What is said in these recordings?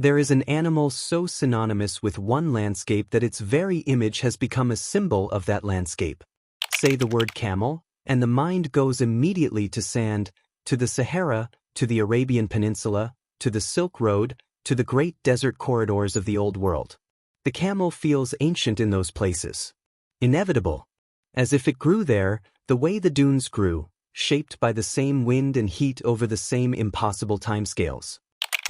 There is an animal so synonymous with one landscape that its very image has become a symbol of that landscape. Say the word camel, and the mind goes immediately to sand, to the Sahara, to the Arabian Peninsula, to the Silk Road, to the great desert corridors of the Old World. The camel feels ancient in those places. Inevitable. As if it grew there, the way the dunes grew, shaped by the same wind and heat over the same impossible timescales.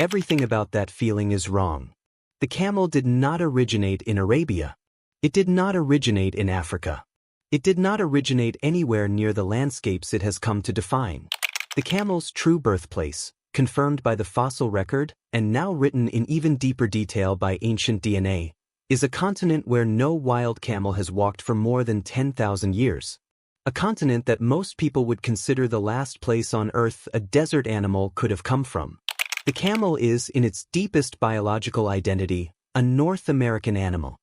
Everything about that feeling is wrong. The camel did not originate in Arabia. It did not originate in Africa. It did not originate anywhere near the landscapes it has come to define. The camel's true birthplace, confirmed by the fossil record, and now written in even deeper detail by ancient DNA, is a continent where no wild camel has walked for more than 10,000 years. A continent that most people would consider the last place on Earth a desert animal could have come from. The camel is, in its deepest biological identity, a North American animal.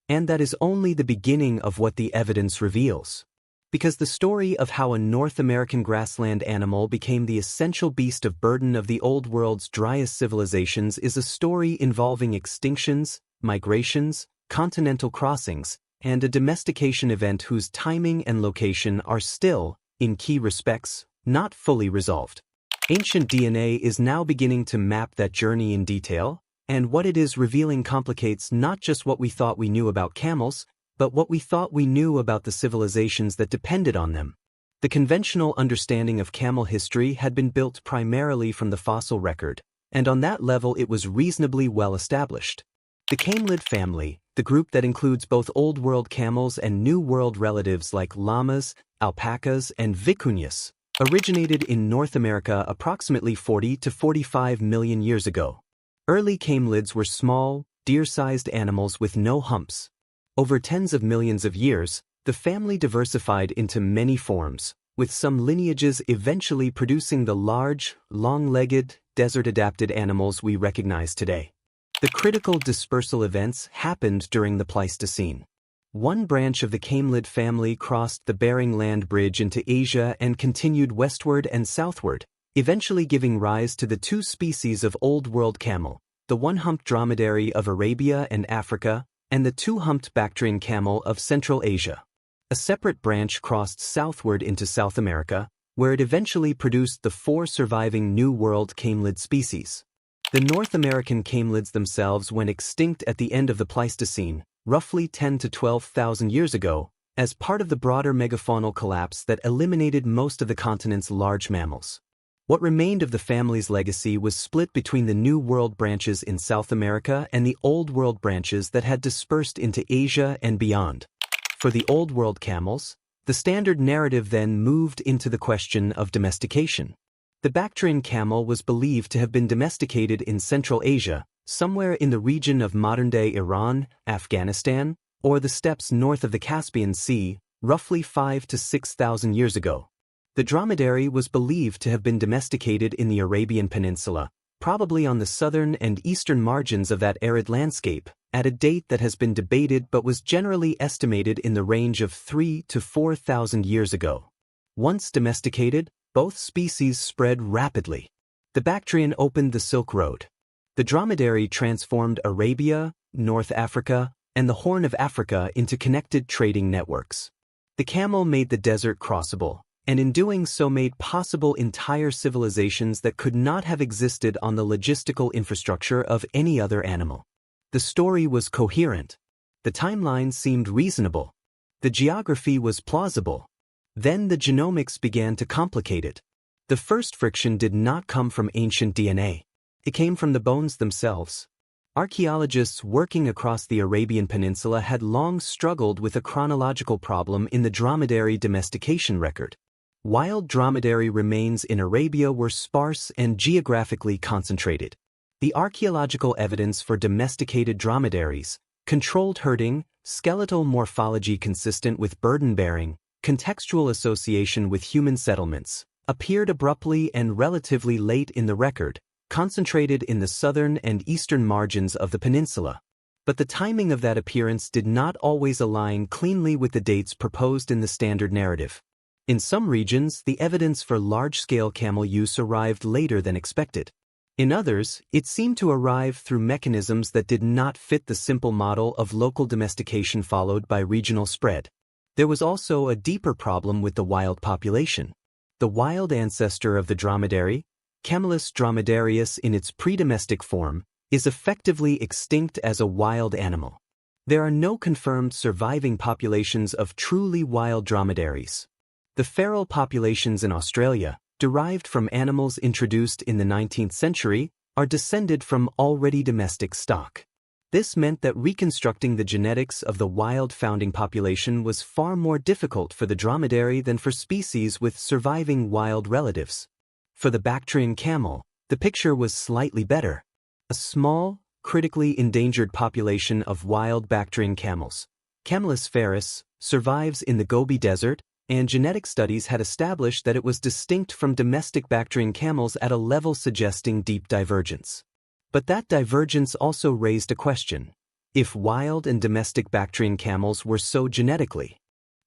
And that is only the beginning of what the evidence reveals. Because the story of how a North American grassland animal became the essential beast of burden of the Old World's driest civilizations is a story involving extinctions, migrations, continental crossings, and a domestication event whose timing and location are still, in key respects, not fully resolved. Ancient DNA is now beginning to map that journey in detail, and what it is revealing complicates not just what we thought we knew about camels, but what we thought we knew about the civilizations that depended on them. The conventional understanding of camel history had been built primarily from the fossil record, and on that level it was reasonably well established. The camelid family, the group that includes both Old World camels and New World relatives like llamas, alpacas, and vicuñas, originated in North America approximately 40 to 45 million years ago. Early camelids were small, deer-sized animals with no humps. Over tens of millions of years, the family diversified into many forms, with some lineages eventually producing the large, long-legged, desert-adapted animals we recognize today. The critical dispersal events happened during the Pleistocene. One branch of the camelid family crossed the Bering Land Bridge into Asia and continued westward and southward, eventually giving rise to the two species of Old World camel, the one-humped dromedary of Arabia and Africa, and the two-humped Bactrian camel of Central Asia. A separate branch crossed southward into South America, where it eventually produced the four surviving New World camelid species. The North American camelids themselves went extinct at the end of the Pleistocene, roughly 10 to 12,000 years ago, as part of the broader megafaunal collapse that eliminated most of the continent's large mammals. What remained of the family's legacy was split between the New World branches in South America and the Old World branches that had dispersed into Asia and beyond. For the Old World camels, the standard narrative then moved into the question of domestication. The Bactrian camel was believed to have been domesticated in Central Asia, somewhere in the region of modern-day Iran, Afghanistan, or the steppes north of the Caspian Sea, roughly 5 to 6,000 years ago. The dromedary was believed to have been domesticated in the Arabian Peninsula, probably on the southern and eastern margins of that arid landscape, at a date that has been debated but was generally estimated in the range of 3 to 4,000 years ago. Once domesticated, both species spread rapidly. The Bactrian opened the Silk Road. The dromedary transformed Arabia, North Africa, and the Horn of Africa into connected trading networks. The camel made the desert crossable, and in doing so made possible entire civilizations that could not have existed on the logistical infrastructure of any other animal. The story was coherent. The timeline seemed reasonable. The geography was plausible. Then the genomics began to complicate it. The first friction did not come from ancient DNA. It came from the bones themselves. Archaeologists working across the Arabian Peninsula had long struggled with a chronological problem in the dromedary domestication record. Wild dromedary remains in Arabia were sparse and geographically concentrated. The archaeological evidence for domesticated dromedaries, controlled herding, skeletal morphology consistent with burden-bearing, contextual association with human settlements, appeared abruptly and relatively late in the record, concentrated in the southern and eastern margins of the peninsula. But the timing of that appearance did not always align cleanly with the dates proposed in the standard narrative. In some regions, the evidence for large-scale camel use arrived later than expected. In others, it seemed to arrive through mechanisms that did not fit the simple model of local domestication followed by regional spread. There was also a deeper problem with the wild population. The wild ancestor of the dromedary, Camelus dromedarius in its pre-domestic form, is effectively extinct as a wild animal. There are no confirmed surviving populations of truly wild dromedaries. The feral populations in Australia, derived from animals introduced in the 19th century, are descended from already domestic stock. This meant that reconstructing the genetics of the wild founding population was far more difficult for the dromedary than for species with surviving wild relatives. For the Bactrian camel, the picture was slightly better. A small, critically endangered population of wild Bactrian camels, Camelus ferus, survives in the Gobi Desert, and genetic studies had established that it was distinct from domestic Bactrian camels at a level suggesting deep divergence. But that divergence also raised a question. If wild and domestic Bactrian camels were so genetically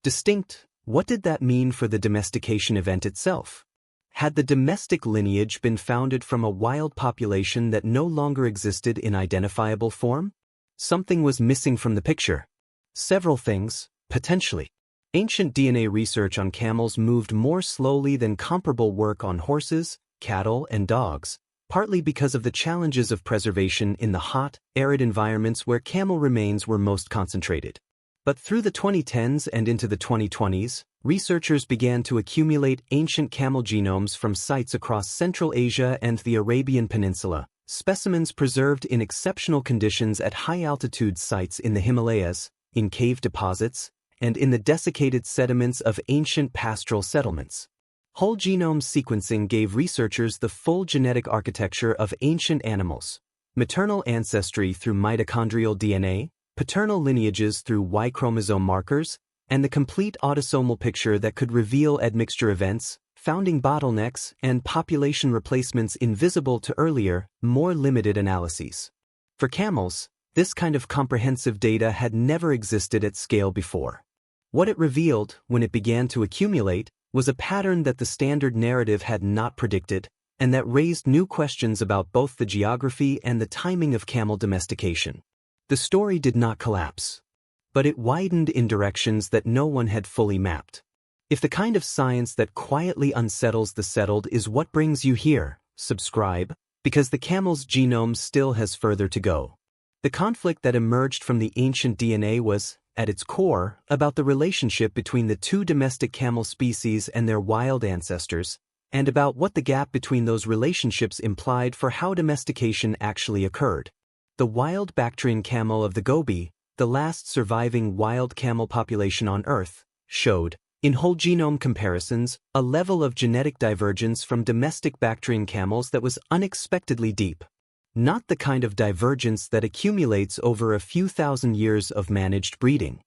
distinct, what did that mean for the domestication event itself? Had the domestic lineage been founded from a wild population that no longer existed in identifiable form? Something was missing from the picture. Several things, potentially. Ancient DNA research on camels moved more slowly than comparable work on horses, cattle, and dogs, partly because of the challenges of preservation in the hot, arid environments where camel remains were most concentrated. But through the 2010s and into the 2020s, researchers began to accumulate ancient camel genomes from sites across Central Asia and the Arabian Peninsula, specimens preserved in exceptional conditions at high-altitude sites in the Himalayas, in cave deposits, and in the desiccated sediments of ancient pastoral settlements. Whole genome sequencing gave researchers the full genetic architecture of ancient animals, maternal ancestry through mitochondrial DNA, paternal lineages through Y chromosome markers, and the complete autosomal picture that could reveal admixture events, founding bottlenecks, and population replacements invisible to earlier, more limited analyses. For camels, this kind of comprehensive data had never existed at scale before. What it revealed, when it began to accumulate, was a pattern that the standard narrative had not predicted, and that raised new questions about both the geography and the timing of camel domestication. The story did not collapse, but it widened in directions that no one had fully mapped. If the kind of science that quietly unsettles the settled is what brings you here, subscribe, because the camel's genome still has further to go. The conflict that emerged from the ancient DNA was, at its core, about the relationship between the two domestic camel species and their wild ancestors, and about what the gap between those relationships implied for how domestication actually occurred. The wild Bactrian camel of the Gobi, the last surviving wild camel population on Earth, showed, in whole genome comparisons, a level of genetic divergence from domestic Bactrian camels that was unexpectedly deep. Not the kind of divergence that accumulates over a few thousand years of managed breeding.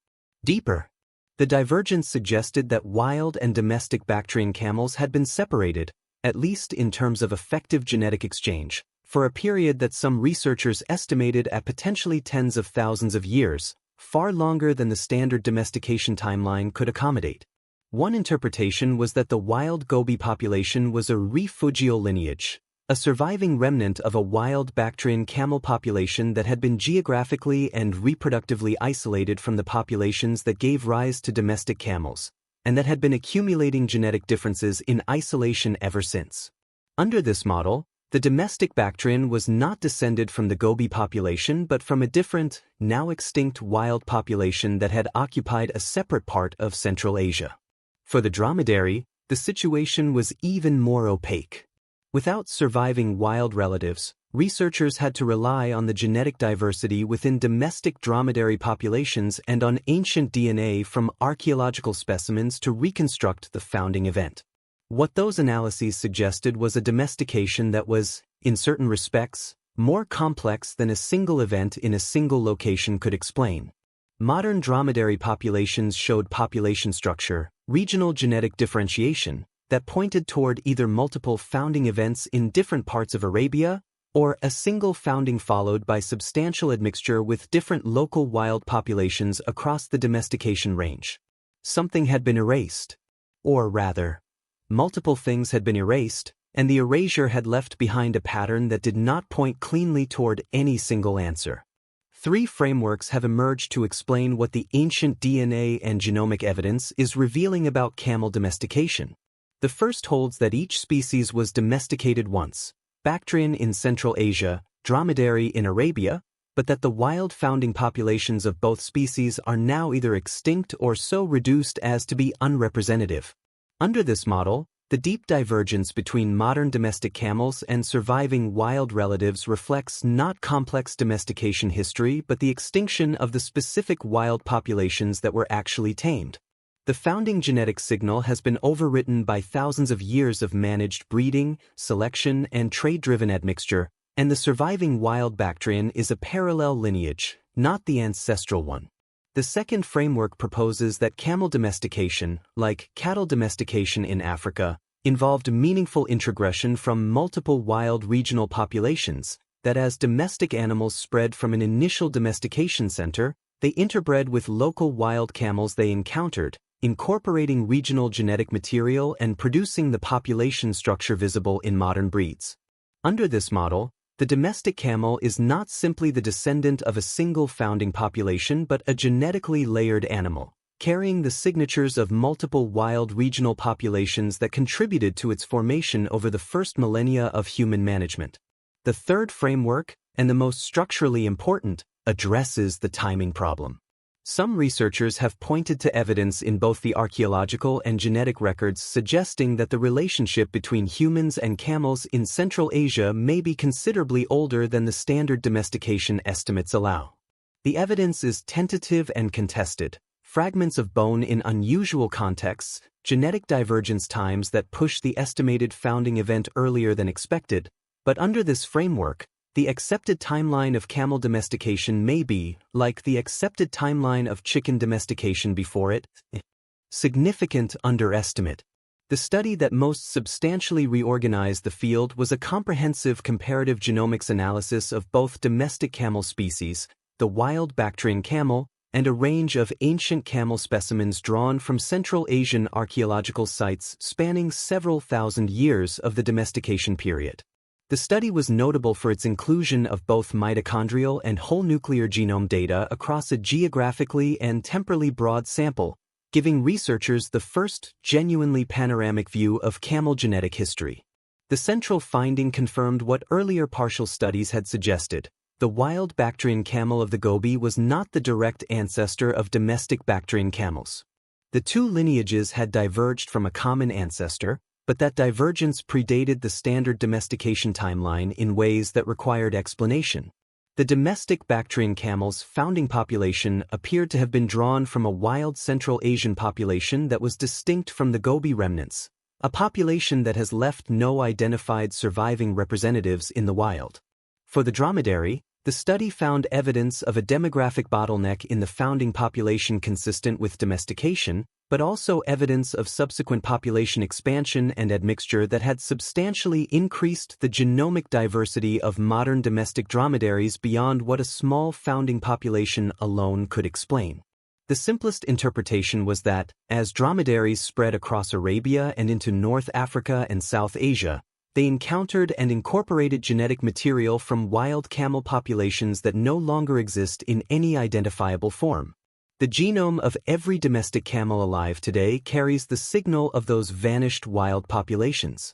Deeper. The divergence suggested that wild and domestic Bactrian camels had been separated, at least in terms of effective genetic exchange, for a period that some researchers estimated at potentially tens of thousands of years, far longer than the standard domestication timeline could accommodate. One interpretation was that the wild Gobi population was a refugial lineage, a surviving remnant of a wild Bactrian camel population that had been geographically and reproductively isolated from the populations that gave rise to domestic camels, and that had been accumulating genetic differences in isolation ever since. Under this model, the domestic Bactrian was not descended from the Gobi population but from a different, now extinct wild population that had occupied a separate part of Central Asia. For the dromedary, the situation was even more opaque. Without surviving wild relatives, researchers had to rely on the genetic diversity within domestic dromedary populations and on ancient DNA from archaeological specimens to reconstruct the founding event. What those analyses suggested was a domestication that was, in certain respects, more complex than a single event in a single location could explain. Modern dromedary populations showed population structure, regional genetic differentiation, that pointed toward either multiple founding events in different parts of Arabia, or a single founding followed by substantial admixture with different local wild populations across the domestication range. Something had been erased. Or rather, multiple things had been erased, and the erasure had left behind a pattern that did not point cleanly toward any single answer. Three frameworks have emerged to explain what the ancient DNA and genomic evidence is revealing about camel domestication. The first holds that each species was domesticated once, Bactrian in Central Asia, Dromedary in Arabia, but that the wild founding populations of both species are now either extinct or so reduced as to be unrepresentative. Under this model, the deep divergence between modern domestic camels and surviving wild relatives reflects not complex domestication history but the extinction of the specific wild populations that were actually tamed. The founding genetic signal has been overwritten by thousands of years of managed breeding, selection, and trade-driven admixture, and the surviving wild Bactrian is a parallel lineage, not the ancestral one. The second framework proposes that camel domestication, like cattle domestication in Africa, involved meaningful introgression from multiple wild regional populations, that as domestic animals spread from an initial domestication center, they interbred with local wild camels they encountered, incorporating regional genetic material and producing the population structure visible in modern breeds. Under this model, the domestic camel is not simply the descendant of a single founding population but a genetically layered animal, carrying the signatures of multiple wild regional populations that contributed to its formation over the first millennia of human management. The third framework, and the most structurally important, addresses the timing problem. Some researchers have pointed to evidence in both the archaeological and genetic records suggesting that the relationship between humans and camels in Central Asia may be considerably older than the standard domestication estimates allow. The evidence is tentative and contested. Fragments of bone in unusual contexts, genetic divergence times that push the estimated founding event earlier than expected, but under this framework, the accepted timeline of camel domestication may be, like the accepted timeline of chicken domestication before it, significant underestimate. The study that most substantially reorganized the field was a comprehensive comparative genomics analysis of both domestic camel species, the wild Bactrian camel, and a range of ancient camel specimens drawn from Central Asian archaeological sites spanning several thousand years of the domestication period. The study was notable for its inclusion of both mitochondrial and whole nuclear genome data across a geographically and temporally broad sample, giving researchers the first genuinely panoramic view of camel genetic history. The central finding confirmed what earlier partial studies had suggested. The wild Bactrian camel of the Gobi was not the direct ancestor of domestic Bactrian camels. The two lineages had diverged from a common ancestor, but that divergence predated the standard domestication timeline in ways that required explanation. The domestic Bactrian camel's founding population appeared to have been drawn from a wild Central Asian population that was distinct from the Gobi remnants, a population that has left no identified surviving representatives in the wild. For the dromedary, the study found evidence of a demographic bottleneck in the founding population consistent with domestication, but also evidence of subsequent population expansion and admixture that had substantially increased the genomic diversity of modern domestic dromedaries beyond what a small founding population alone could explain. The simplest interpretation was that, as dromedaries spread across Arabia and into North Africa and South Asia, they encountered and incorporated genetic material from wild camel populations that no longer exist in any identifiable form. The genome of every domestic camel alive today carries the signal of those vanished wild populations.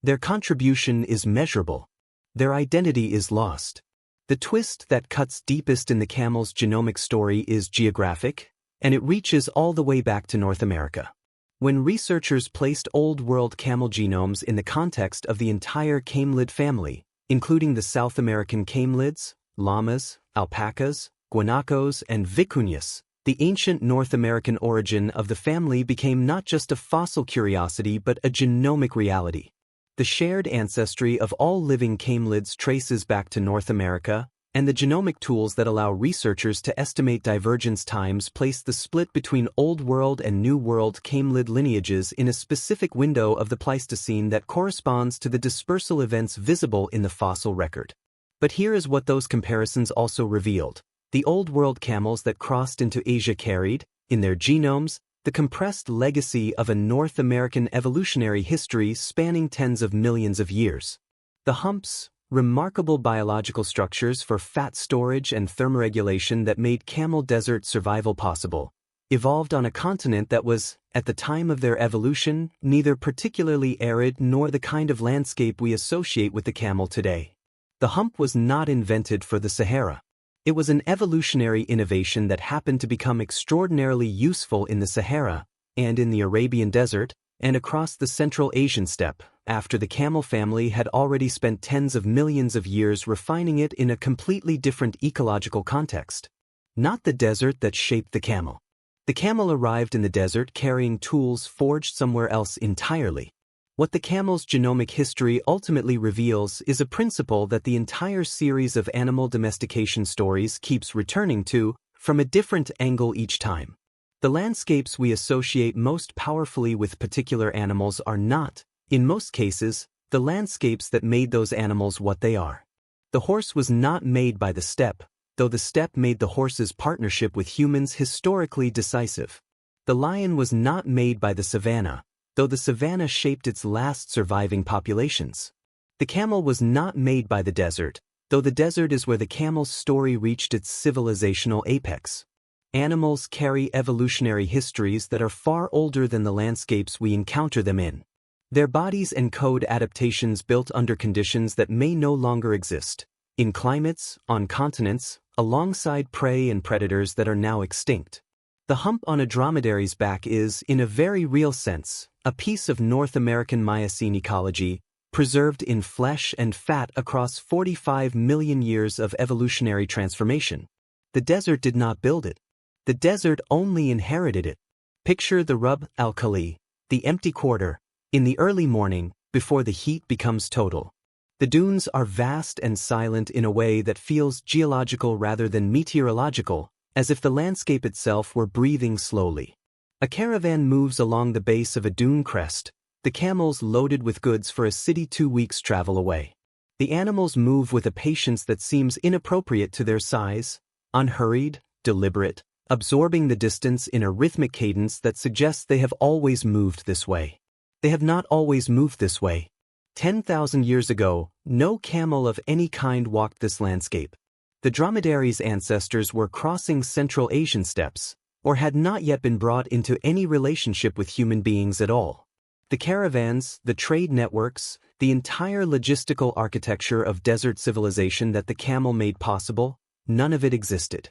Their contribution is measurable. Their identity is lost. The twist that cuts deepest in the camel's genomic story is geographic, and it reaches all the way back to North America. When researchers placed Old World camel genomes in the context of the entire camelid family, including the South American camelids, llamas, alpacas, guanacos, and vicuñas, the ancient North American origin of the family became not just a fossil curiosity but a genomic reality. The shared ancestry of all living camelids traces back to North America, and the genomic tools that allow researchers to estimate divergence times place the split between Old World and New World camelid lineages in a specific window of the Pleistocene that corresponds to the dispersal events visible in the fossil record. But here is what those comparisons also revealed. The Old World camels that crossed into Asia carried, in their genomes, the compressed legacy of a North American evolutionary history spanning tens of millions of years. The humps, remarkable biological structures for fat storage and thermoregulation that made camel desert survival possible, evolved on a continent that was, at the time of their evolution, neither particularly arid nor the kind of landscape we associate with the camel today. The hump was not invented for the Sahara. It was an evolutionary innovation that happened to become extraordinarily useful in the Sahara, and in the Arabian Desert, and across the Central Asian steppe, after the camel family had already spent tens of millions of years refining it in a completely different ecological context. Not the desert that shaped the camel. The camel arrived in the desert carrying tools forged somewhere else entirely. What the camel's genomic history ultimately reveals is a principle that the entire series of animal domestication stories keeps returning to, from a different angle each time. The landscapes we associate most powerfully with particular animals are not, in most cases, the landscapes that made those animals what they are. The horse was not made by the steppe, though the steppe made the horse's partnership with humans historically decisive. The lion was not made by the savanna, though the savanna shaped its last surviving populations. The camel was not made by the desert, though the desert is where the camel's story reached its civilizational apex. Animals carry evolutionary histories that are far older than the landscapes we encounter them in. Their bodies encode adaptations built under conditions that may no longer exist, in climates, on continents, alongside prey and predators that are now extinct. The hump on a dromedary's back is, in a very real sense, a piece of North American Miocene ecology, preserved in flesh and fat across 45 million years of evolutionary transformation. The desert did not build it. The desert only inherited it. Picture the Rub al-Khali, the empty quarter, in the early morning, before the heat becomes total. The dunes are vast and silent in a way that feels geological rather than meteorological, as if the landscape itself were breathing slowly. A caravan moves along the base of a dune crest, the camels loaded with goods for a city 2 weeks' travel away. The animals move with a patience that seems inappropriate to their size, unhurried, deliberate, absorbing the distance in a rhythmic cadence that suggests they have always moved this way. They have not always moved this way. 10,000 years ago, no camel of any kind walked this landscape. The dromedary's ancestors were crossing Central Asian steppes, or had not yet been brought into any relationship with human beings at all. The caravans, the trade networks, the entire logistical architecture of desert civilization that the camel made possible, none of it existed.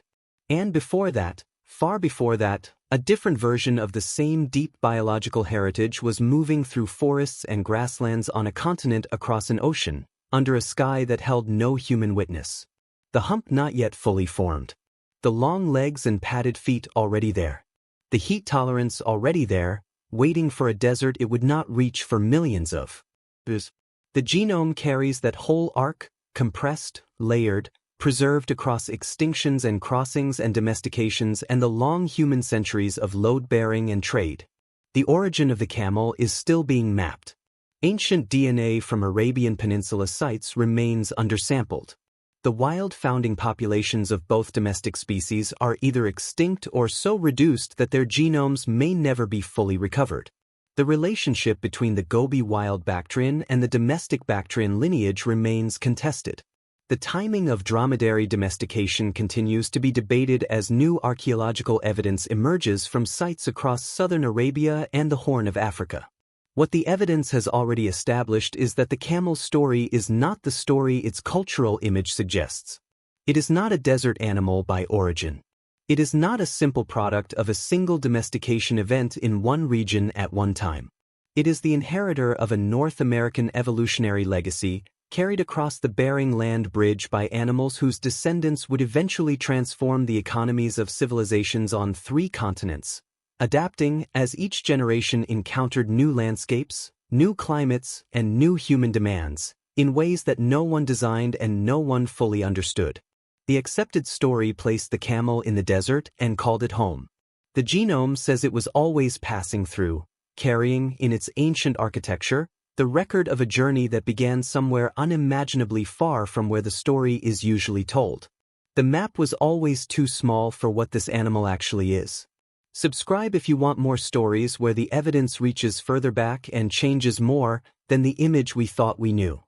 And before that, far before that, a different version of the same deep biological heritage was moving through forests and grasslands on a continent across an ocean, under a sky that held no human witness. The hump not yet fully formed. The long legs and padded feet already there. The heat tolerance already there, waiting for a desert it would not reach for millions of years. The genome carries that whole arc, compressed, layered, preserved across extinctions and crossings and domestications and the long human centuries of load-bearing and trade. The origin of the camel is still being mapped. Ancient DNA from Arabian Peninsula sites remains undersampled. The wild founding populations of both domestic species are either extinct or so reduced that their genomes may never be fully recovered. The relationship between the Gobi wild Bactrian and the domestic Bactrian lineage remains contested. The timing of dromedary domestication continues to be debated as new archaeological evidence emerges from sites across southern Arabia and the Horn of Africa. What the evidence has already established is that the camel's story is not the story its cultural image suggests. It is not a desert animal by origin. It is not a simple product of a single domestication event in one region at one time. It is the inheritor of a North American evolutionary legacy, carried across the Bering Land Bridge by animals whose descendants would eventually transform the economies of civilizations on 3 continents, adapting as each generation encountered new landscapes, new climates, and new human demands, in ways that no one designed and no one fully understood. The accepted story placed the camel in the desert and called it home. The genome says it was always passing through, carrying, in its ancient architecture, the record of a journey that began somewhere unimaginably far from where the story is usually told. The map was always too small for what this animal actually is. Subscribe if you want more stories where the evidence reaches further back and changes more than the image we thought we knew.